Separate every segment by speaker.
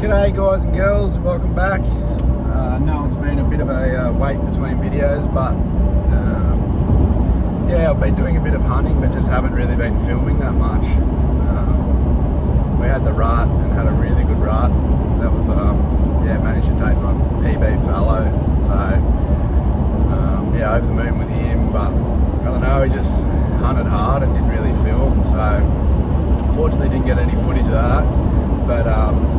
Speaker 1: G'day guys and girls, welcome back. I know it's been a bit of a wait between videos, but yeah, I've been doing a bit of hunting but just haven't really been filming that much. We had the rut and had a really good rut. That was, yeah, managed to take my PB fallow, so yeah, over the moon with him, but I don't know, he just hunted hard and didn't really film, so unfortunately didn't get any footage of that. But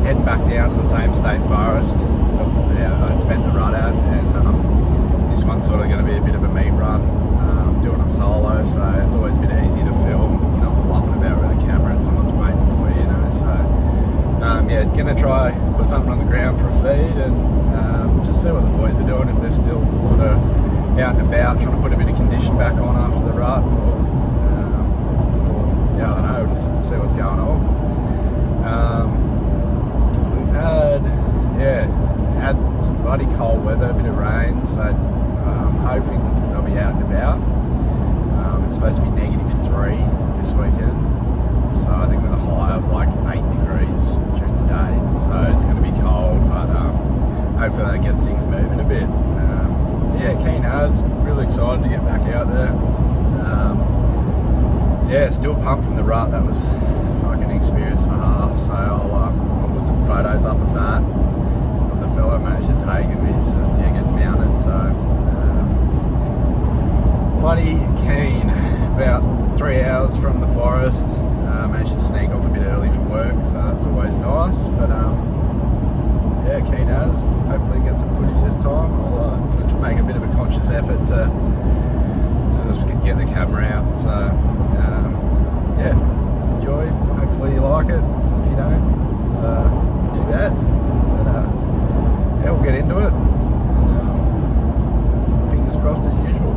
Speaker 1: heading back down to the same state forest, yeah, I spent the rut at, and this one's sort of going to be a bit of a meat run. I'm doing it solo, so it's always a bit easy to film. You're not fluffing about with a camera and someone's waiting for you, you know. So yeah, going to try put something on the ground for a feed and just see what the boys are doing, if they're still sort of out and about, trying to put a bit of condition back on after the rut, or yeah, I don't know, just see what's going on. We've had some bloody cold weather, a bit of rain, so hoping they'll be out and about. It's supposed to be -3 this weekend, so I think with a high of like 8 degrees during the day, so it's going to be cold, but hopefully that gets things moving a bit. Yeah, keen as, really excited to get back out there. Yeah, still pumped from the rut. That was fucking experience and a half, so I'll put some photos up of that, of the fellow I managed to take, and he's yeah, getting mounted, so bloody keen. About 3 hours from the forest, managed to sneak off a bit early from work, so that's always nice, but yeah, keen as, hopefully get some footage this time. I'll make a bit of a conscious effort to just get the camera out, so yeah, enjoy, hopefully you like it. If you don't, it's too bad, but yeah, we'll get into it, and fingers crossed as usual.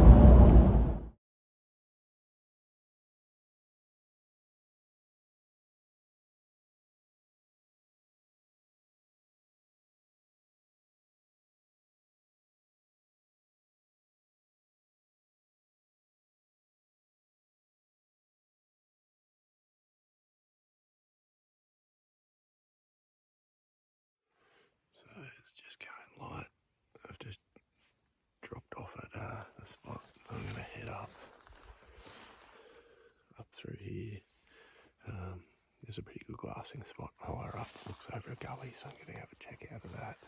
Speaker 1: So it's just going light. I've just dropped off at the spot. I'm going to head up through here. There's a pretty good glassing spot higher up. Looks over a gully, so I'm going to have a check out of that.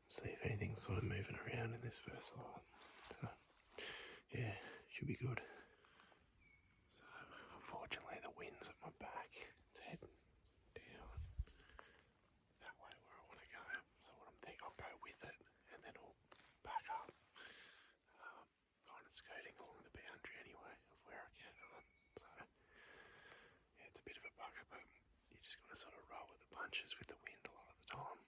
Speaker 1: See if anything's sort of moving around in this first light. So yeah, should be good. So unfortunately the wind's at my back. It's heading down that way where I want to go. So what I'm thinking, I'll go with it and then I'll back up. Kind of skirting along the boundary anyway of where I can hunt. So yeah, it's a bit of a bugger, but you just got to sort of roll with the punches with the wind a lot of the time.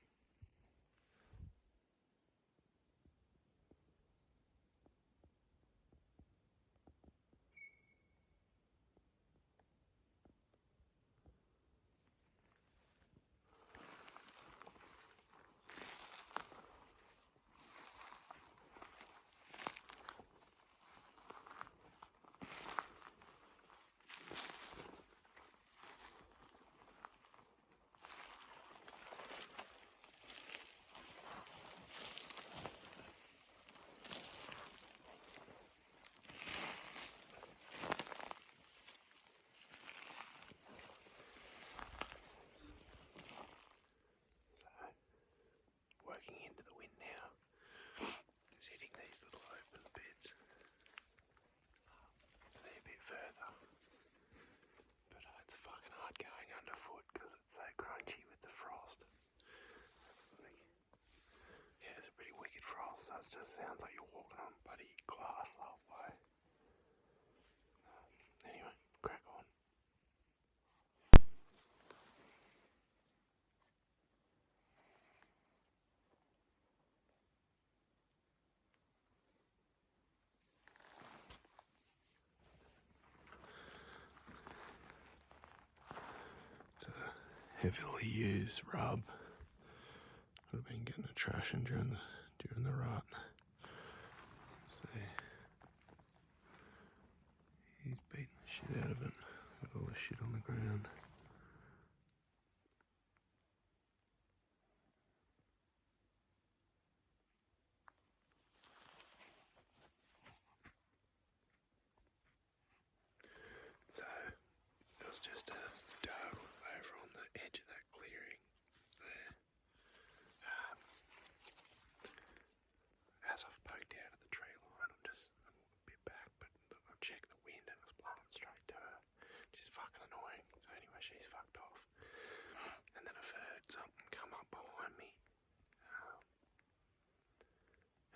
Speaker 1: Working into the wind now, just hitting these little open bits. See a bit further, but it's fucking hard going underfoot because it's so crunchy with the frost. Yeah, it's a pretty wicked frost, so it just sounds like you're walking on bloody glass the whole way. Anyway, crack on. Heavily used rub. I've been getting a trashing during the rut. See, he's beating the shit out of it. Got all the shit on the ground.
Speaker 2: just a doe over on the edge of that clearing there. As I've poked out of the tree line, I'm a bit back, but I've checked the wind and it's blowing straight to her. She's fucking annoying. So anyway, she's fucked off. And then I've heard something come up behind me.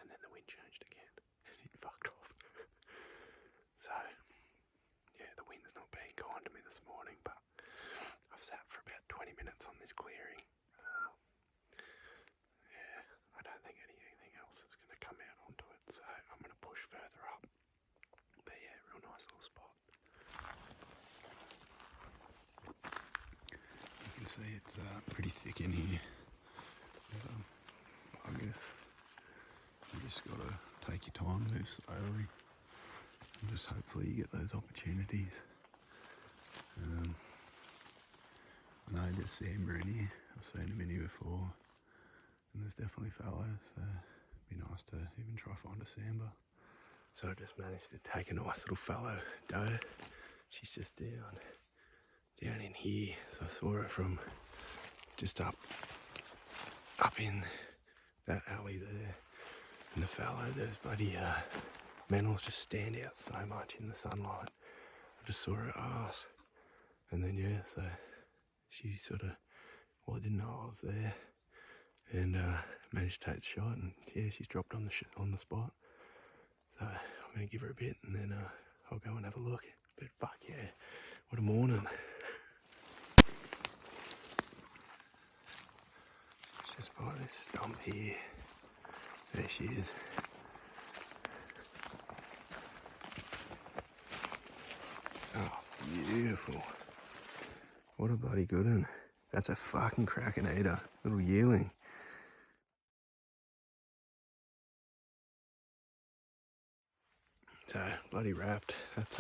Speaker 2: And then the wind changed again and it fucked off. So, yeah, the wind's not being kind to me this morning, but I've sat for about 20 minutes on this clearing. Yeah, I don't think anything else is going to come out onto it, so I'm going to push further up. But yeah, real nice little spot. You can see it's pretty thick in here. I guess you just got to take your time, move slowly, and just hopefully you get those opportunities. I know there's sambar in here. I've seen them in here before, and there's definitely fallow, so it'd be nice to even try find a sambar. So I just managed to take a nice little fallow doe. She's just down in here, so I saw her from just up in that alley there. And the fallow, those bloody mantles just stand out so much in the sunlight. I just saw her ass, and then yeah, so she sort of, well, I didn't know I was there, and managed to take the shot, and yeah, she's dropped on the spot. So I'm gonna give her a bit, and then I'll go and have a look. But fuck yeah, what a morning! She's just by this stump here. There she is. Oh, beautiful. What a bloody good one. That's a fucking cracking eater. Little yearling. So, bloody wrapped. That's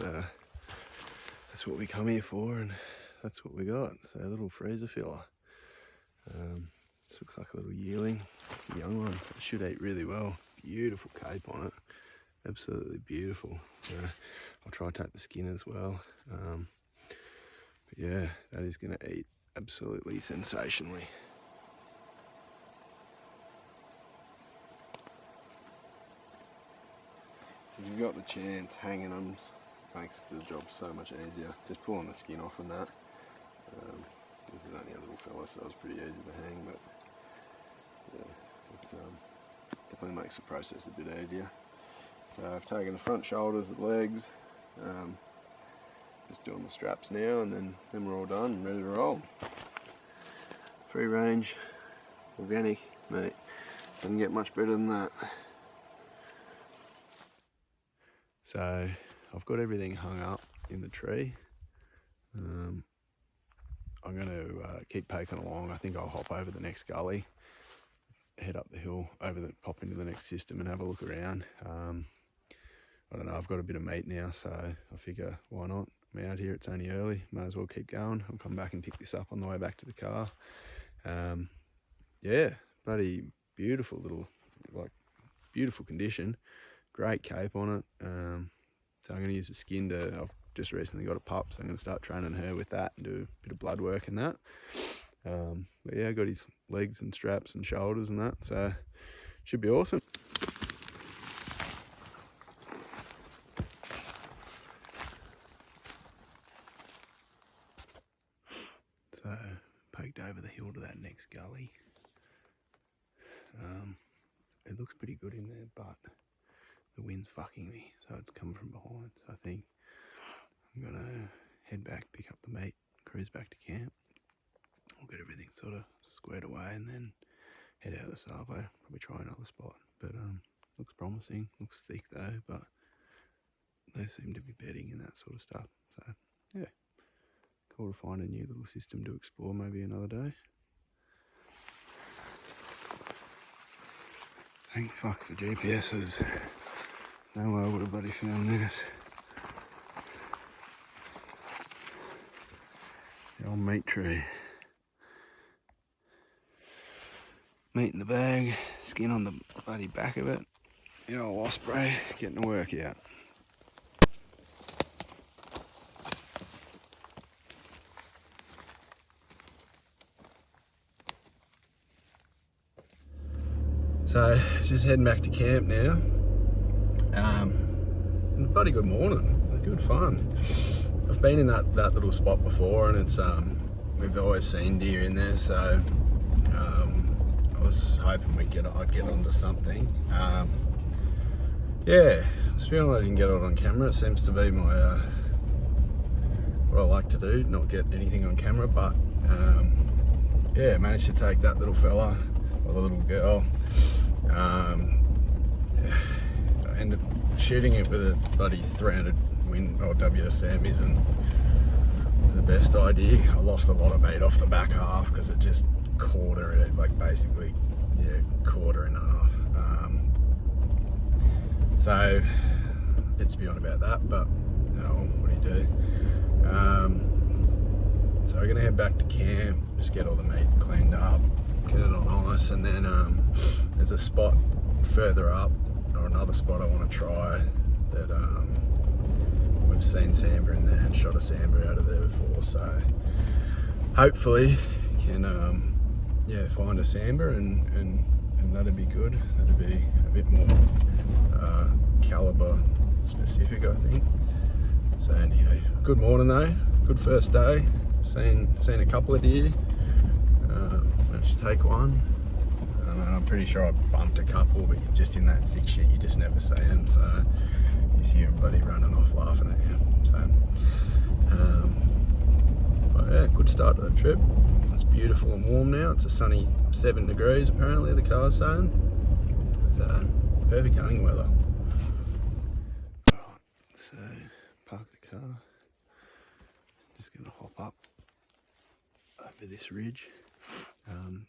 Speaker 2: what we come here for, and that's what we got. So, a little freezer filler. This looks like a little yearling. It's a young one, so it should eat really well. Beautiful cape on it. Absolutely beautiful. So, I'll try to take the skin as well. But yeah, that is going to eat absolutely sensationally. If you've got the chance, hanging them makes the job so much easier. Just pulling the skin off and that. This is only a little fella, so it's pretty easy to hang, but yeah, it's definitely makes the process a bit easier. So I've taken the front shoulders, the legs, just doing the straps now, and then we're all done and ready to roll. Free range, organic, mate. Doesn't get much better than that. So I've got everything hung up in the tree. I'm going to keep poking along. I think I'll hop over the next gully, head up the hill, pop into the next system and have a look around. I don't know, I've got a bit of meat now, so I figure why not? I'm out here, it's only early, may as well keep going. I'll come back and pick this up on the way back to the car. Yeah, bloody beautiful little, beautiful condition. Great cape on it. So I'm going to use the skin I've just recently got a pup, so I'm going to start training her with that and do a bit of blood work and that. But yeah, got his legs and straps and shoulders and that, so should be awesome. So poked over the hill to that next gully. It looks pretty good in there, but the wind's fucking me, so it's coming from behind. So I think I'm gonna head back, pick up the meat, cruise back to camp. We'll get everything sort of squared away and then head out of the Savo, probably try another spot. But looks promising, looks thick though, but they seem to be bedding in that sort of stuff. So yeah, cool to find a new little system to explore maybe another day. Thank fuck for GPSs. No way I would have bloody found this. The old meat tree. Meat in the bag, skin on the bloody back of it. The old osprey getting to work out.
Speaker 1: So just heading back to camp now. Bloody good morning, good fun. I've been in that little spot before, and it's we've always seen deer in there, so I was hoping I'd get onto something. Yeah, it's been I didn't get it on camera. It seems to be my what I like to do, not get anything on camera, but yeah, managed to take that little fella, or the little girl. I ended up shooting it with a bloody 300 Win or WSM isn't the best idea. I lost a lot of meat off the back half because it just caught her, like basically, yeah, caught her in half. So, a bit spewing about that, but no, what do you do? So we're gonna head back to camp, just get all the meat cleaned up, get it on ice, and then there's a spot further up, or another spot I want to try that we've seen sambar in there and shot a sambar out of there before, so hopefully can yeah, find a sambar and that'd be good. That'd be a bit more caliber specific, I think. So anyway, good morning though, good first day. Seen a couple of deer. Managed to take one. I'm pretty sure I bumped a couple, but just in that thick shit, you just never see them. So you just hear everybody running off laughing at you. So, but yeah, good start to the trip. It's beautiful and warm now. It's a sunny 7 degrees apparently, the car's saying. So perfect hunting weather. Right, so park the car. Just gonna hop up over this ridge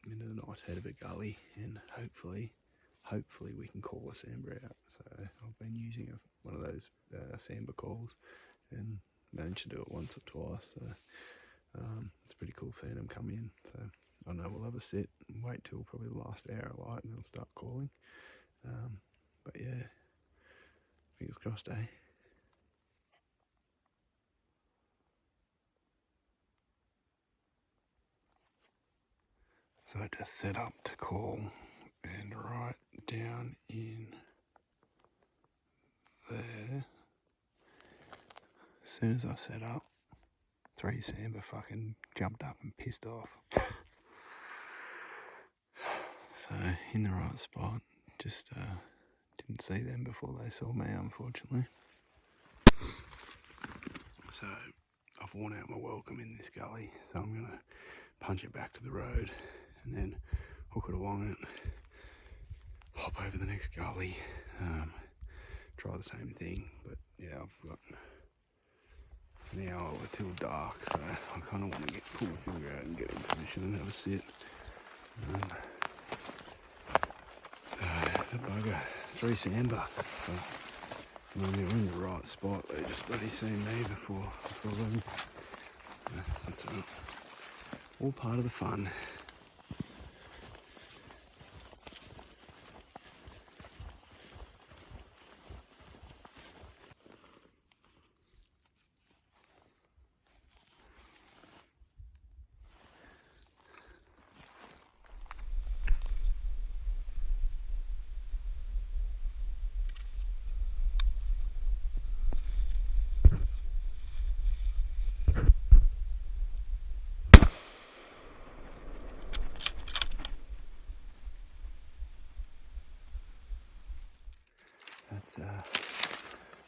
Speaker 1: into the nice head of a gully, and hopefully we can call a sambar out. So I've been using one of those sambar calls and managed to do it once or twice. So it's pretty cool seeing them come in. So I know we'll have a sit and wait till probably the last hour of light and they'll start calling. But yeah, fingers crossed, eh? So I just set up to call, and right down in there, as soon as I set up, 3 sambar fucking jumped up and pissed off. So in the right spot, just didn't see them before they saw me, unfortunately. So I've worn out my welcome in this gully, so I'm gonna punch it back to the road and then hook it along it, hop over the next gully, try the same thing. But yeah, I've got an hour till dark, so I kind of want to pull the finger out and get in position and have a sit. So it's a bugger, 3 sambar. So, I mean, we're in the right spot. They just bloody seen me before them. Yeah, that's all part of the fun. That's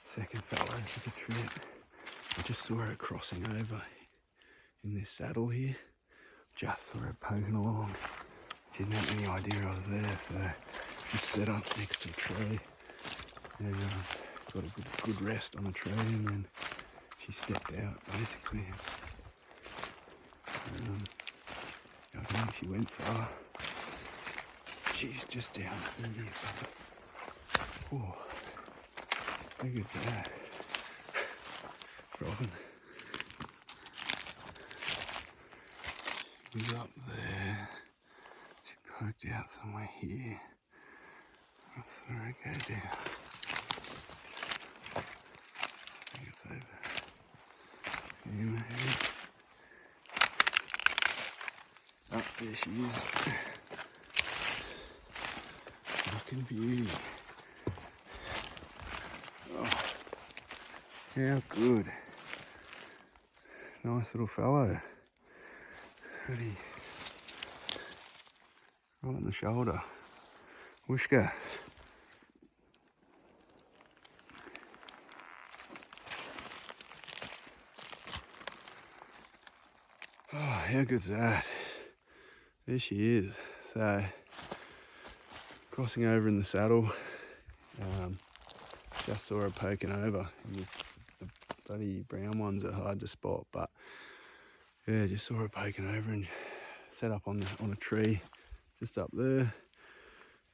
Speaker 1: second fallow for the trip. I just saw her crossing over in this saddle here. Just saw her poking along. She didn't have any idea I was there, so just set up next to a tree and got a good rest on the tree, and then she stepped out basically. I don't think she went far. She's just down here. Oh, how good's that? Robin. She was up there. She poked out somewhere here. I saw her go down. I think it's over here maybe. Oh, there she is.
Speaker 2: fucking beauty. Oh, how good. Nice little fellow. Ready. Right on the shoulder. Whooshka. Oh, how good's that? There she is. So, crossing over in the saddle. Just saw her poking over. And the bloody brown ones are hard to spot, but yeah, just saw her poking over and set up on a tree just up there.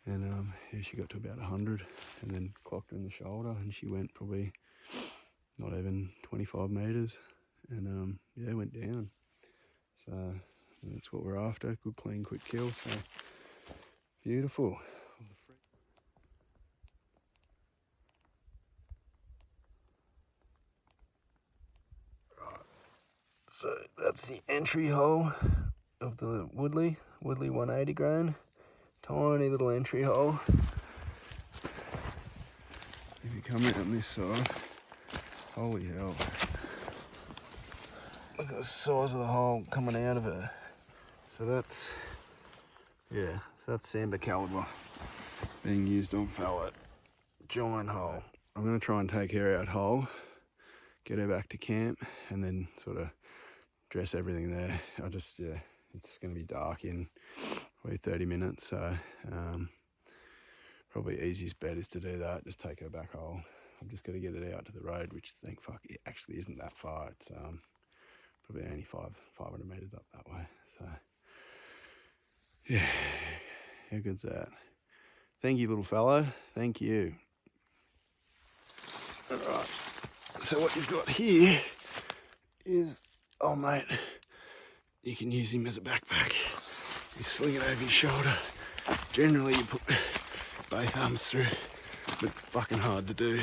Speaker 2: And yeah, she got to about 100 and then clocked her in the shoulder, and she went probably not even 25 metres, and yeah, went down. So that's what we're after. Good, clean, quick kill. So beautiful. Right. So that's the entry hole of the Woodley 180 grain. Tiny little entry hole. If you come out on this side, holy hell. Look at the size of the hole coming out of it. So that's, yeah, so that's sambar calibre being used on fallow. Giant hole. I'm going to try and take her out whole, get her back to camp, and then sort of dress everything there. Yeah, it's going to be dark in probably 30 minutes, so probably easiest bet is to do that, just take her back whole. I'm just going to get it out to the road, which thank fuck it actually isn't that far. It's probably only 500 metres up that way. So yeah, how good's that? Thank you, little fellow. Thank you. All right. So what you've got here is, oh mate, you can use him as a backpack. You sling it over your shoulder. Generally you put both arms through, but it's fucking hard to do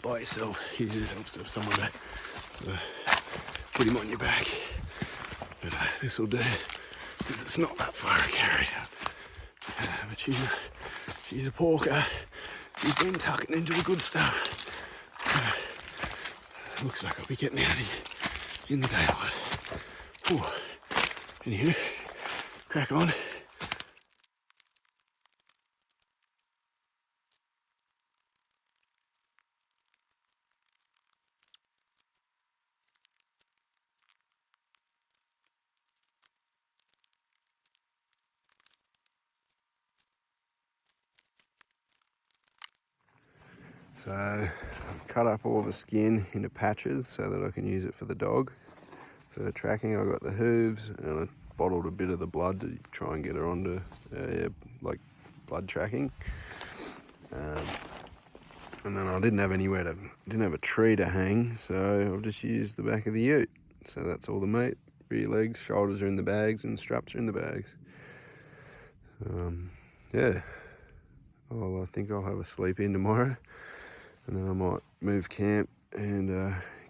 Speaker 2: by yourself. It helps to have someone to sort of put him on your back. But this will do, because it's not that far a carry out. But she's a porker. She's been tucking into the good stuff. Looks like I'll be getting out of here in the daylight. Ooh. Anywho, crack on. So I've cut up all the skin into patches so that I can use it for the dog. For tracking, I got the hooves, and I bottled a bit of the blood to try and get her onto like blood tracking. And then I didn't have a tree to hang, so I've just used the back of the ute. So that's all the meat. Rear legs, shoulders are in the bags, and straps are in the bags. Yeah. I think I'll have a sleep in tomorrow, and then I might move camp and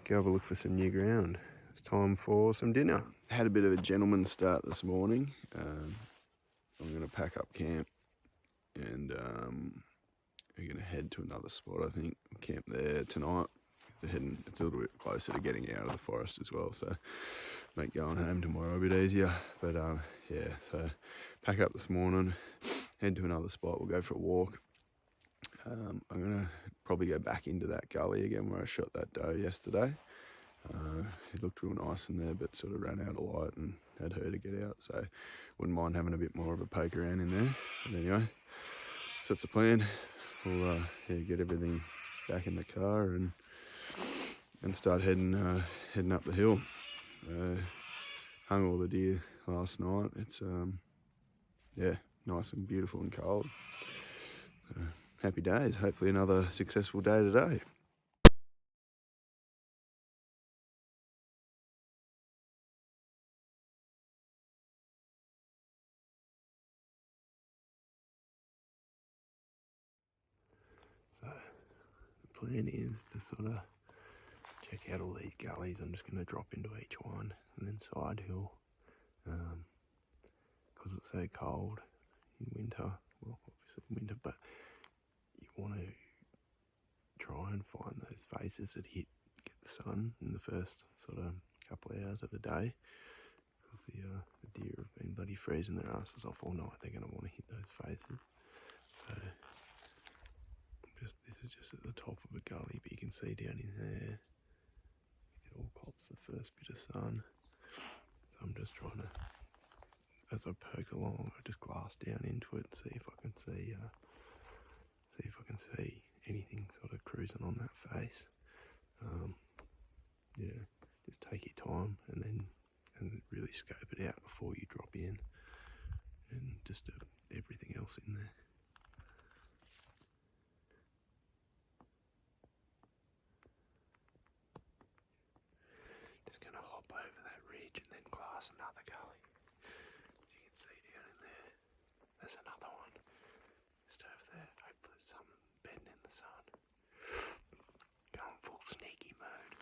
Speaker 2: go have a look for some new ground. It's time for some dinner. Had a bit of a gentleman's start this morning. I'm going to pack up camp, and we're going to head to another spot, I think. Camp there tonight. It's a little bit closer to getting out of the forest as well, so make going home tomorrow a bit easier. But yeah, so pack up this morning, head to another spot. We'll go for a walk. I'm going to probably go back into that gully again where I shot that doe yesterday. It looked real nice in there, but sort of ran out of light and had her to get out, so wouldn't mind having a bit more of a poke around in there. But anyway, so that's the plan. We'll get everything back in the car and start heading up the hill. Hung all the deer last night. It's yeah, nice and beautiful and cold. Happy days. Hopefully another successful day today. So the plan is to sort of check out all these gullies. I'm just going to drop into each one and then side hill, because it's so cold in winter. well, obviously winter, but you want to try and find those faces that get the sun in the first sort of couple of hours of the day, because the deer have been bloody freezing their asses off all night. They're going to want to hit those faces. So this is just at the top of a gully, but you can see down in there it all pops the first bit of sun. So I'm just trying to, as I poke along, I just glass down into it and see if I can see anything sort of cruising on that face. Yeah, just take your time and really scope it out before you drop in, and disturb everything else in there. Just gonna hop over that ridge and then glass another gully. As you can see down in there, there's another one just over there. Hopefully there's some bedding in the sun. Going full sneaky mode.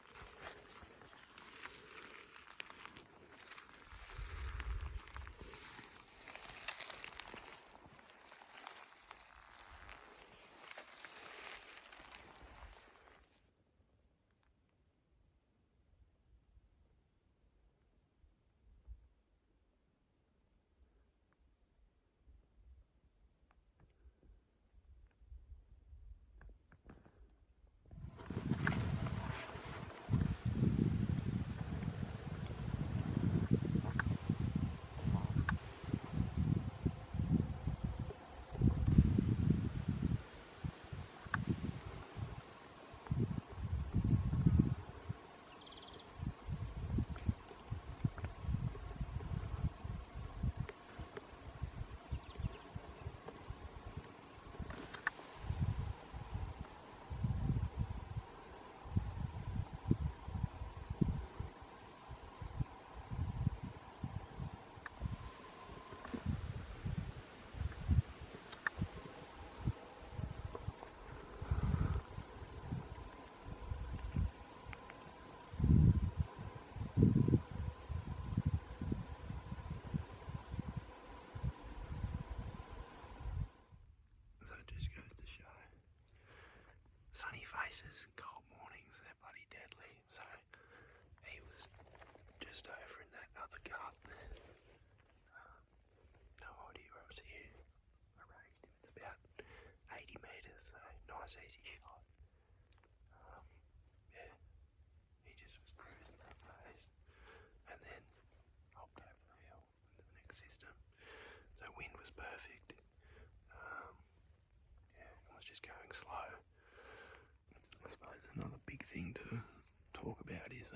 Speaker 2: Sunny faces, cold mornings, they're bloody deadly. So he was just over in that other gut. No idea where I was here. I ranged him. It's about 80 metres, so nice easy shot. Yeah, he just was cruising that face, and then hopped over the hill into the next system. So wind was perfect. Yeah, I was just going slow. I suppose another big thing to talk about is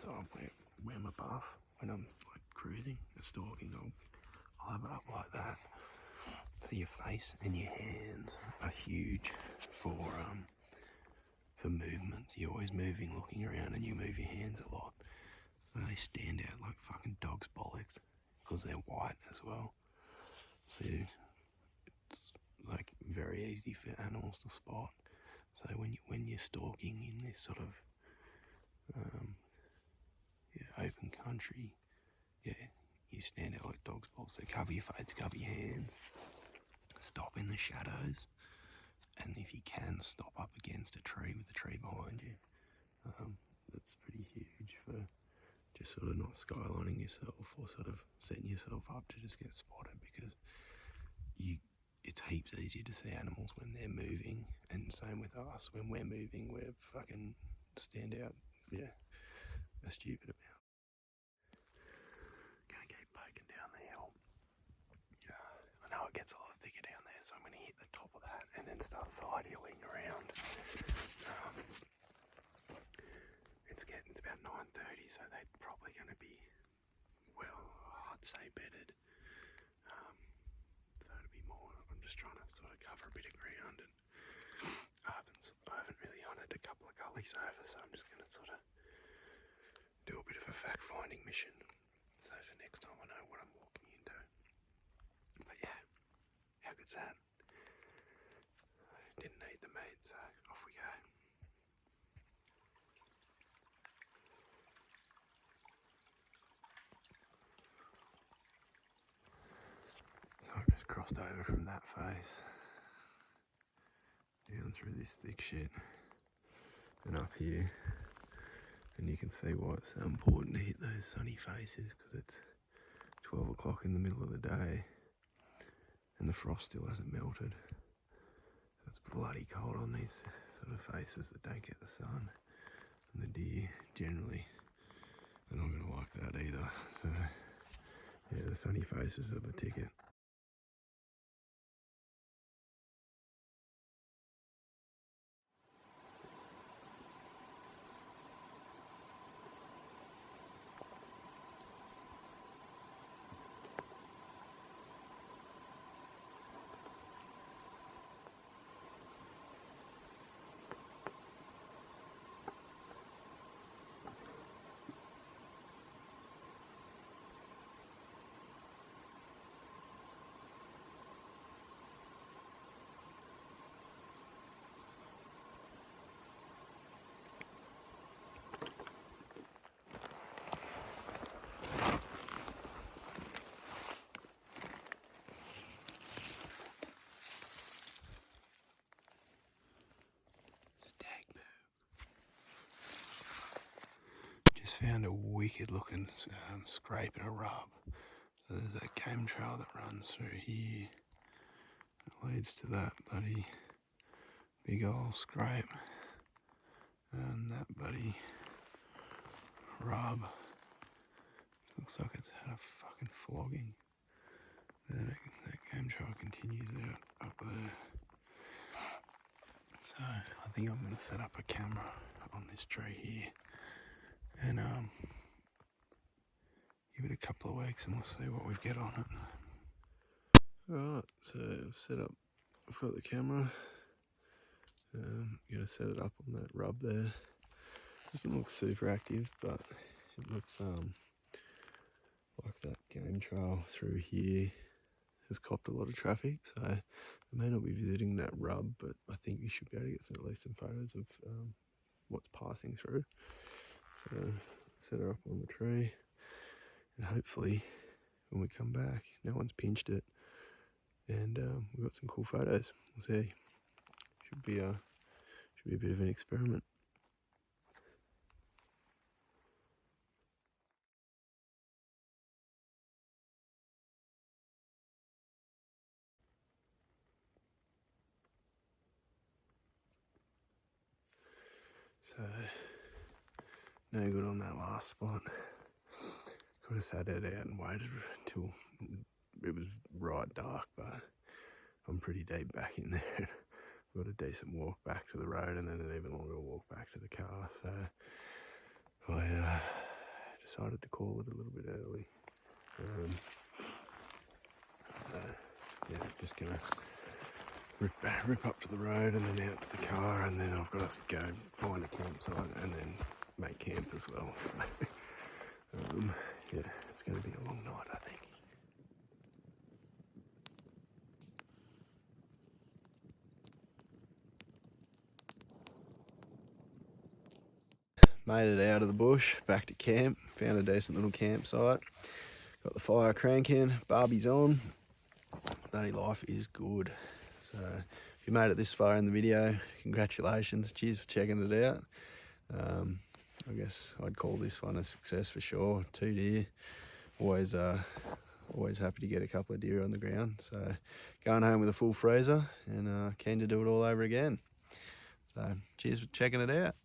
Speaker 2: so where I'm above when I'm like cruising or stalking, I'll have it up like that. So your face and your hands are huge for movements. You're always moving, looking around, and you move your hands a lot. So they stand out like fucking dog's bollocks because they're white as well. So it's like very easy for animals to spot. So when you're stalking in this sort of open country, you stand out like dog's balls. So cover your face, cover your hands, stop in the shadows, and if you can, stop up against a tree with the tree behind you. That's pretty huge for just sort of not skylining yourself or sort of setting yourself up to just get spotted, because it's heaps easier to see animals when they're moving, and same with us. When we're moving, we're fucking stand out. Yeah, we're stupid about. Gonna keep poking down the hill. I know it gets a lot thicker down there, so I'm gonna hit the top of that and then start side hilling around. It's about 9:30, so they're probably gonna be, well, I'd say bedded. So it'll be more. I'm just trying to sort of cover a bit of ground, and I haven't really hunted a couple of gullies over, so I'm just going to sort of do a bit of a fact-finding mission. So for next time I know what I'm walking into. But yeah, how good's that? I didn't need the meat, so off we go. So I've just crossed crossed over from that face down through this thick shit and up here, and you can see why it's so important to hit those sunny faces, because it's 12 o'clock in the middle of the day and the frost still hasn't melted. So it's bloody cold on these sort of faces that don't get the sun, and the deer generally are not going to like that either. So yeah, the sunny faces are the ticket. Just found a wicked looking scrape and a rub. So there's that game trail that runs through here. It leads to that bloody big old scrape. And that bloody rub. Looks like it's had a fucking flogging. Then that game trail continues out up there. So I think I'm going to set up a camera on this tree here and give it a couple of weeks and we'll see what we get on it. Alright, so I've got the camera. I'm going to set it up on that rub there. Doesn't look super active, but it looks like that game trail through here has copped a lot of traffic, so I may not be visiting that rub, but I think you should be able to get at least some photos of what's passing through. So set her up on the tree, and hopefully when we come back, no one's pinched it, and we've got some cool photos. We'll see. Should be a bit of an experiment. So, no good on that last spot. Could have sat it out and waited until it was right dark, but I'm pretty deep back in there. Got a decent walk back to the road and then an even longer walk back to the car. So I decided to call it a little bit early. Yeah, just gonna rip up to the road and then out to the car, and then I've got to go find a campsite and then make camp as well. So yeah, it's going to be a long night, I think. Made it out of the bush, back to camp, found a decent little campsite. Got the fire cranking, Barbie's on. Bloody life is good. So if you made it this far in the video, congratulations, cheers for checking it out. I guess I'd call this one a success for sure. 2 deer, always happy to get a couple of deer on the ground. So going home with a full freezer and keen to do it all over again. So cheers for checking it out.